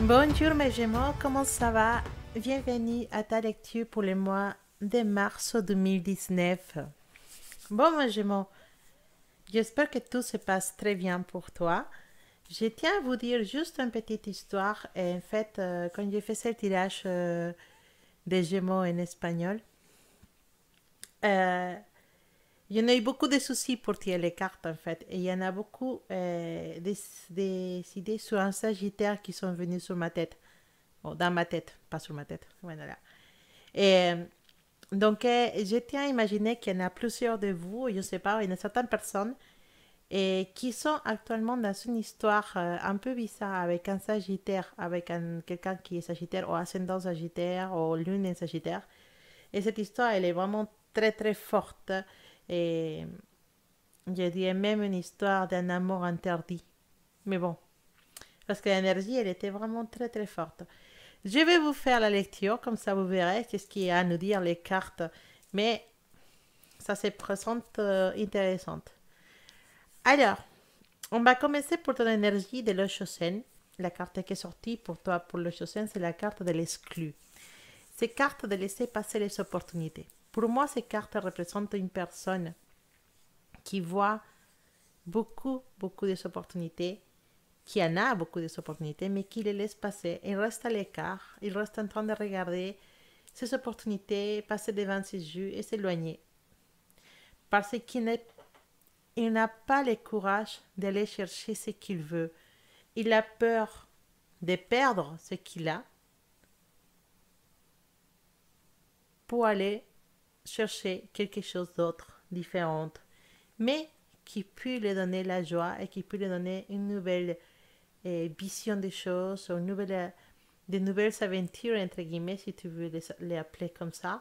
Bonjour mes Gémeaux, comment ça va? Bienvenue à ta lecture pour le mois de mars 2019. Bon mes Gémeaux, j'espère que tout se passe très bien pour toi. Je tiens à vous dire juste une petite histoire. Et en fait, quand j'ai fait ce tirage des Gémeaux en espagnol, euh, il y en a eu beaucoup de soucis pour tirer les cartes en fait. Et il y en a beaucoup des idées sur un sagittaire qui sont venues sur ma tête. Bon, dans ma tête, pas sur ma tête. Voilà. Et donc, je tiens à imaginer qu'il y en a plusieurs de vous, je ne sais pas, il y en a certaines personnes qui sont actuellement dans une histoire un peu bizarre avec un sagittaire, avec quelqu'un qui est sagittaire ou ascendant sagittaire ou lune en sagittaire. Et cette histoire, elle est vraiment très très forte. Et je dirais même une histoire d'un amour interdit. Mais bon, parce que l'énergie, elle était vraiment très très forte. Je vais vous faire la lecture, comme ça vous verrez ce qu'il y a à nous dire les cartes. Mais ça se présente intéressante. Alors, on va commencer pour ton énergie de l'Oshosène. La carte qui est sortie pour toi pour l'Oshosène, c'est la carte de l'exclu. Ces cartes de laisser passer les opportunités. Pour moi, ces cartes représentent une personne qui voit beaucoup des opportunités, qui en a beaucoup des opportunités, mais qui les laisse passer. Il reste à l'écart, il reste en train de regarder ces opportunités passer devant ses yeux et s'éloigner. Parce qu'il n'a pas le courage d'aller chercher ce qu'il veut. Il a peur de perdre ce qu'il a pour aller chercher quelque chose d'autre, différent, mais qui peut lui donner la joie et qui peut lui donner une nouvelle vision des choses, de nouvelles aventures, entre guillemets, si tu veux les appeler comme ça.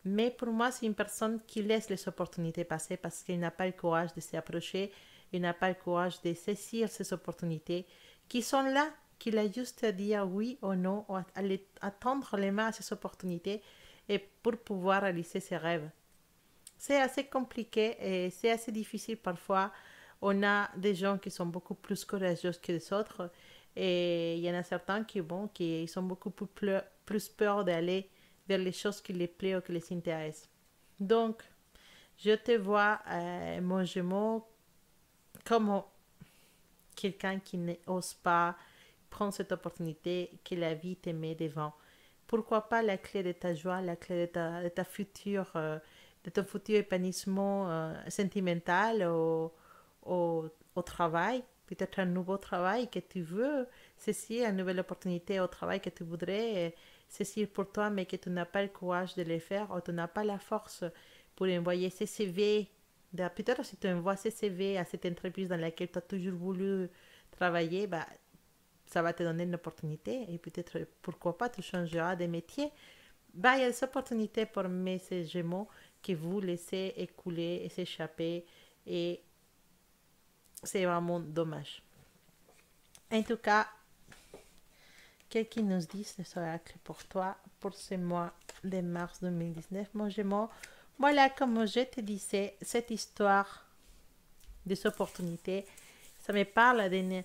Mais pour moi, c'est une personne qui laisse les opportunités passer parce qu'il n'a pas le courage de s'approcher, il n'a pas le courage de saisir ces opportunités qui sont là, qu'il a juste à dire oui ou non, ou à tendre les mains à ces opportunités et pour pouvoir réaliser ses rêves. C'est assez compliqué et c'est assez difficile parfois. On a des gens qui sont beaucoup plus courageux que les autres et il y en a certains qui sont beaucoup plus peur d'aller vers les choses qui les plaisent ou qui les intéressent. Donc, je te vois, mon jumeau, comme quelqu'un qui n'ose pas prendre cette opportunité que la vie te met devant. Pourquoi pas la clé de ta joie, la clé de ta future, de ton futur épanouissement sentimental au travail, peut-être un nouveau travail que tu veux, saisir une nouvelle opportunité au travail que tu voudrais saisir pour toi, mais que tu n'as pas le courage de le faire ou tu n'as pas la force pour envoyer ces CV. Peut-être si tu envoies ces CV à cette entreprise dans laquelle tu as toujours voulu travailler, bah, ça va te donner une opportunité et peut-être, pourquoi pas, tu changeras de métier. Bah, il y a des opportunités pour ces Gémeaux que vous laissez écouler et s'échapper et c'est vraiment dommage. En tout cas, quel qu'il nous dise les oracles pour toi pour ce mois de mars 2019, mon Gémeaux. Voilà, comme je te disais, cette histoire des opportunités, ça me parle d'une...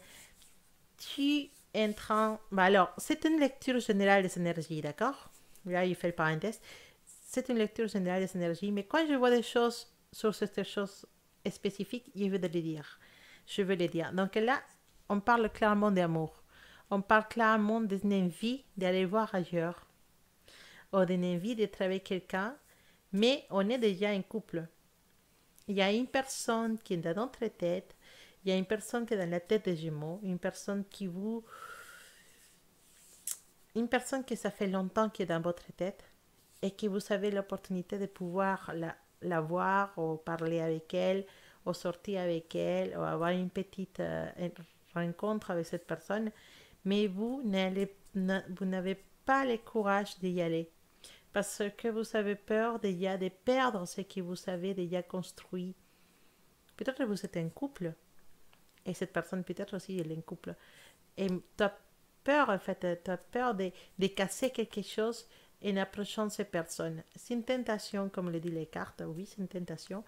Tu es en train... Bah alors, c'est une lecture générale des énergies, d'accord? Là, il fait le parenthèse. C'est une lecture générale des énergies, mais quand je vois des choses sur ces choses spécifiques, je veux les dire. Je veux les dire. Donc là, on parle clairement d'amour. On parle clairement d'une envie d'aller voir ailleurs, ou d'une envie de travailler avec quelqu'un, mais on est déjà un couple. Il y a une personne qui est dans notre tête, il y a une personne qui est dans la tête des Gémeaux, une personne qui vous... Une personne que ça fait longtemps qui est dans votre tête et que vous avez l'opportunité de pouvoir la voir ou parler avec elle ou sortir avec elle ou avoir une petite rencontre avec cette personne, mais vous n'avez pas le courage d'y aller parce que vous avez peur déjà de perdre ce que vous avez déjà construit. Peut-être que vous êtes un couple et cette personne peut-être aussi elle est un couple et tu as peur en fait, tu as peur de casser quelque chose en approchant ces personnes. C'est une tentation, comme le dit les cartes, oui, c'est une tentation,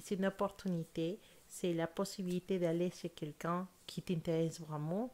c'est une opportunité, c'est la possibilité d'aller chez quelqu'un qui t'intéresse vraiment,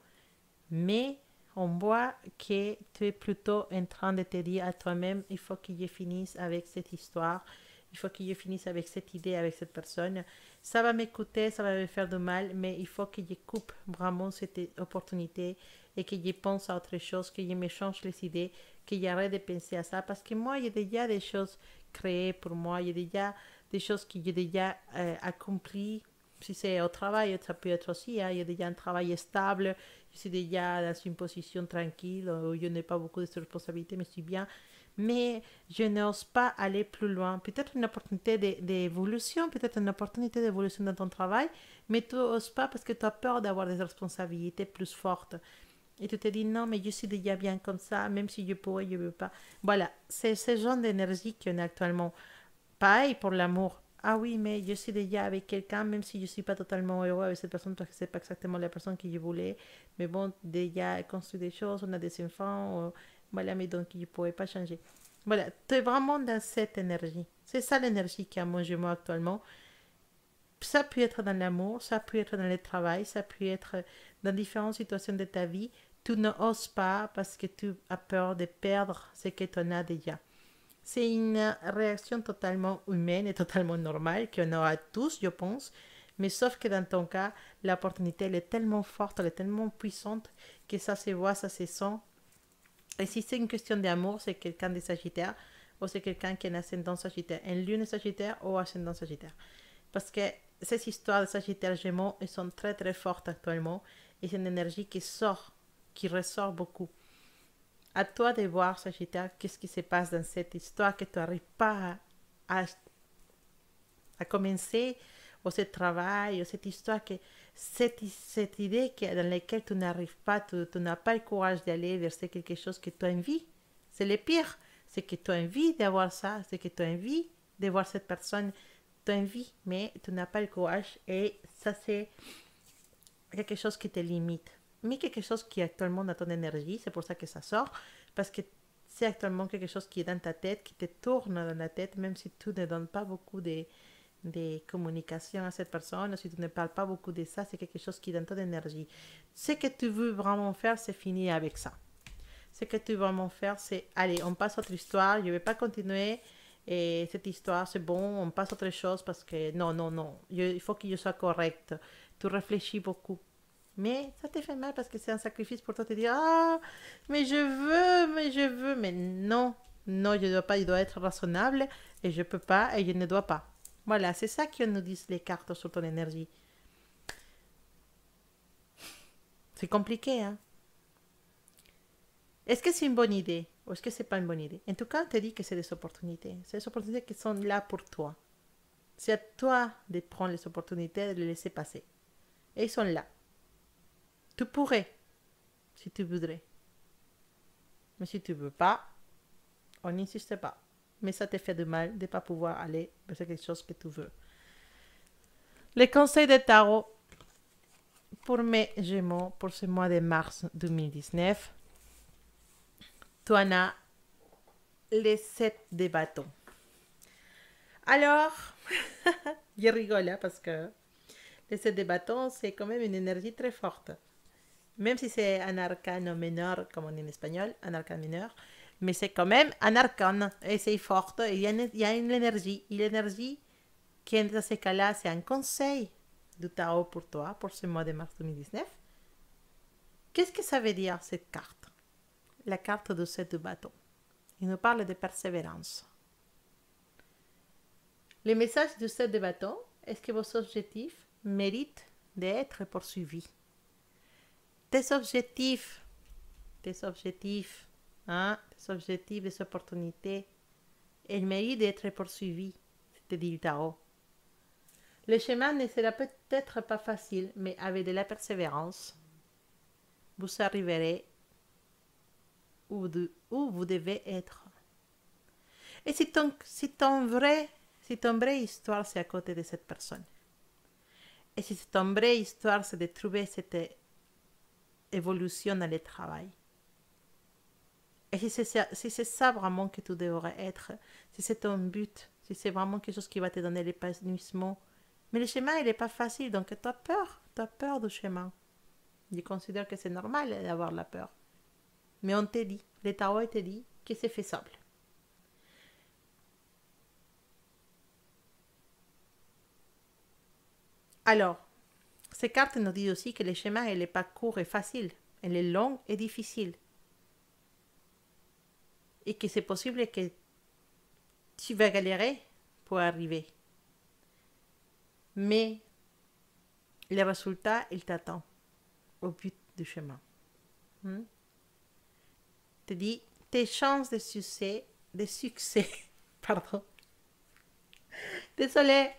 mais On voit que tu es plutôt en train de te dire à toi-même, il faut que je finisse avec cette histoire, il faut que je finisse avec cette idée, avec cette personne. Ça va m'écouter, ça va me faire du mal, mais il faut que je coupe vraiment cette opportunité et que je pense à autre chose, que je me change les idées, que j'arrête de penser à ça. Parce que moi, il y a déjà des choses créées pour moi, il y a déjà des choses que j'ai déjà accomplies. Si c'est au travail, ça peut être aussi, hein, il y a déjà un travail stable, je suis déjà dans une position tranquille où je n'ai pas beaucoup de responsabilités, mais je suis bien. Mais je n'ose pas aller plus loin. Peut-être une opportunité d'évolution, peut-être une opportunité d'évolution dans ton travail, mais tu n'oses pas parce que tu as peur d'avoir des responsabilités plus fortes. Et tu te dis non, mais je suis déjà bien comme ça, même si je pourrais, je ne veux pas. Voilà, c'est ce genre d'énergie qu'on a actuellement. Pareil pour l'amour. Ah oui, mais je suis déjà avec quelqu'un, même si je ne suis pas totalement heureux avec cette personne, parce que ce n'est pas exactement la personne que je voulais. Mais bon, déjà, construit des choses, on a des enfants, voilà, mais donc je ne pourrais pas changer. Voilà, tu es vraiment dans cette énergie. C'est ça l'énergie qui a mangé moi actuellement. Ça peut être dans l'amour, ça peut être dans le travail, ça peut être dans différentes situations de ta vie. Tu n'oses pas parce que tu as peur de perdre ce que tu en as déjà. C'est une réaction totalement humaine et totalement normale qu'on aura tous, je pense. Mais sauf que dans ton cas, l'opportunité elle est tellement forte, elle est tellement puissante que ça se voit, ça se sent. Et si c'est une question d'amour, c'est quelqu'un de Sagittaire ou c'est quelqu'un qui est un ascendant Sagittaire, un lune Sagittaire ou ascendant Sagittaire. Parce que ces histoires de Sagittaire Gémeaux, elles sont très très fortes actuellement et c'est une énergie qui sort, qui ressort beaucoup. À toi de voir, Sagittaire, qu'est-ce qui se passe dans cette histoire que tu n'arrives pas à commencer, ou ce travail, ou cette histoire, cette idée dans laquelle tu n'arrives pas, tu n'as pas le courage d'aller vers quelque chose que tu as envie. C'est le pire. C'est que tu as envie d'avoir ça, c'est que tu as envie de voir cette personne, tu as envie, mais tu n'as pas le courage et ça c'est quelque chose qui te limite. Mais quelque chose qui est actuellement dans ton énergie, c'est pour ça que ça sort, parce que c'est actuellement quelque chose qui est dans ta tête, qui te tourne dans la tête, même si tu ne donnes pas beaucoup de communication à cette personne, si tu ne parles pas beaucoup de ça, c'est quelque chose qui est dans ton énergie. Ce que tu veux vraiment faire, c'est finir avec ça. Ce que tu veux vraiment faire, c'est, allez, on passe à autre histoire, je ne vais pas continuer, et cette histoire, c'est bon, on passe à autre chose, parce que non, non, non, il faut que je sois correcte. Tu réfléchis beaucoup. Mais ça te fait mal parce que c'est un sacrifice pour toi de te dire ah, mais je veux, mais non, non, je dois pas, je dois être raisonnable et je peux pas et je ne dois pas. Voilà, c'est ça que nous disent les cartes sur ton énergie. C'est compliqué, hein? Est-ce que c'est une bonne idée ou est-ce que c'est pas une bonne idée? En tout cas, on te dit que c'est des opportunités. C'est des opportunités qui sont là pour toi. C'est à toi de prendre les opportunités et de les laisser passer. Et ils sont là. Tu pourrais, si tu voudrais. Mais si tu veux pas, on n'insiste pas. Mais ça te fait de mal de ne pas pouvoir aller vers quelque chose que tu veux. Les conseils de tarot pour mes Gémeaux pour ce mois de mars 2019. Tu en as les 7 de bâtons. Alors, je rigole hein, parce que les 7 de bâtons, c'est quand même une énergie très forte. Même si c'est un arcane mineur, comme on dit en espagnol, un arcane mineur, mais c'est quand même un arcane et c'est fort. Il y a une énergie. Et l'énergie qui, dans ces cas-là, c'est un conseil du tarot pour toi, pour ce mois de mars 2019. Qu'est-ce que ça veut dire cette carte? La carte de 7 de bâton. Il nous parle de persévérance. Le message du 7 de bâton est que vos objectifs méritent d'être poursuivis. Tes objectifs, tes objectifs, des opportunités, elles méritent d'être poursuivis, te dit le tarot. Le chemin ne sera peut-être pas facile, mais avec de la persévérance, vous arriverez où vous devez être. Et si ton vraie histoire, c'est à côté de cette personne, et si ton vraie histoire, c'est de trouver cette évolution dans le travail, et si c'est ça vraiment que tu devrais être, si c'est ton but, si c'est vraiment quelque chose qui va te donner l'épanouissement, mais le chemin, il n'est pas facile, donc tu as peur du chemin. Je considère que c'est normal d'avoir la peur. Mais on te dit, les tarots te dit que c'est faisable. Alors, ces cartes nous disent aussi que le chemin, il n'est pas court et facile. Il est long et difficile. Et que c'est possible que tu vas galérer pour arriver. Mais le résultat, il t'attend au but du chemin. Te dit, tes chances de succès, pardon. Désolée,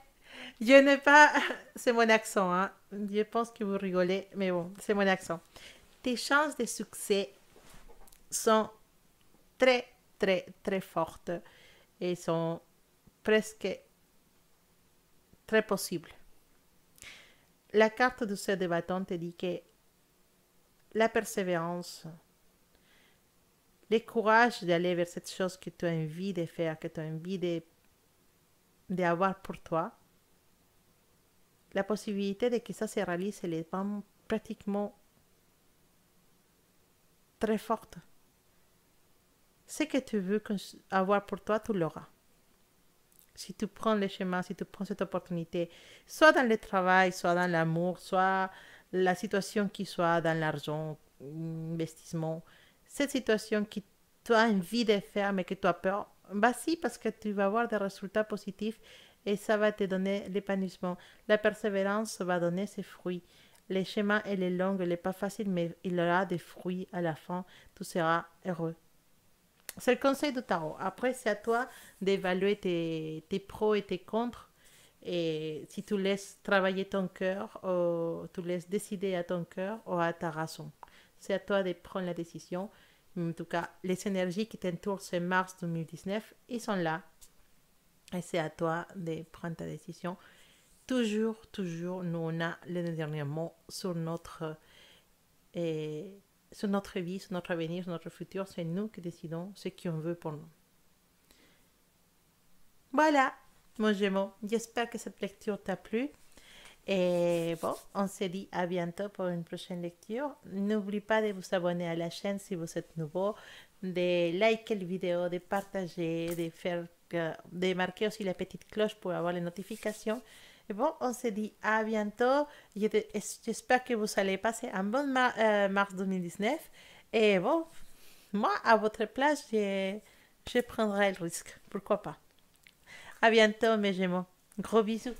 je n'ai pas, c'est mon accent, hein. Je pense que vous rigolez, mais bon, c'est mon accent. Tes chances de succès sont très, très, très fortes et sont presque très possibles. La carte du 7 de bâton te dit que la persévérance, le courage d'aller vers cette chose que tu as envie de faire, que tu as envie d'avoir pour toi, la possibilité de que ça se réalise, elle est pratiquement très forte. Ce que tu veux avoir pour toi, tu l'auras. Si tu prends le chemin, si tu prends cette opportunité, soit dans le travail, soit dans l'amour, soit la situation qui soit dans l'argent, l'investissement, cette situation que tu as envie de faire mais que tu as peur, vas-y parce que tu vas avoir des résultats positifs et ça va te donner l'épanouissement. La persévérance va donner ses fruits. Le chemin, il est long, il n'est pas facile, mais il aura des fruits à la fin. Tu seras heureux. C'est le conseil du tarot. Après, c'est à toi d'évaluer tes pros et tes contres. Et si tu laisses travailler ton cœur, ou tu laisses décider à ton cœur ou à ta raison. C'est à toi de prendre la décision. En tout cas, les énergies qui t'entourent, c'est mars 2019. Ils sont là. Et c'est à toi de prendre ta décision. Toujours, toujours, nous, on a le dernier mot sur notre vie, sur notre avenir, sur notre futur. C'est nous qui décidons ce qu'on veut pour nous. Voilà, mon Gémeaux. J'espère que cette lecture t'a plu. Et bon, on se dit à bientôt pour une prochaine lecture. N'oublie pas de vous abonner à la chaîne si vous êtes nouveau, de liker la vidéo, de partager, de marquer aussi la petite cloche pour avoir les notifications. Et bon, on se dit à bientôt. J'espère que vous allez passer un bon mars 2019. Et bon, moi, à votre place, je prendrai le risque. Pourquoi pas. À bientôt, mes Gémeaux. Gros bisous.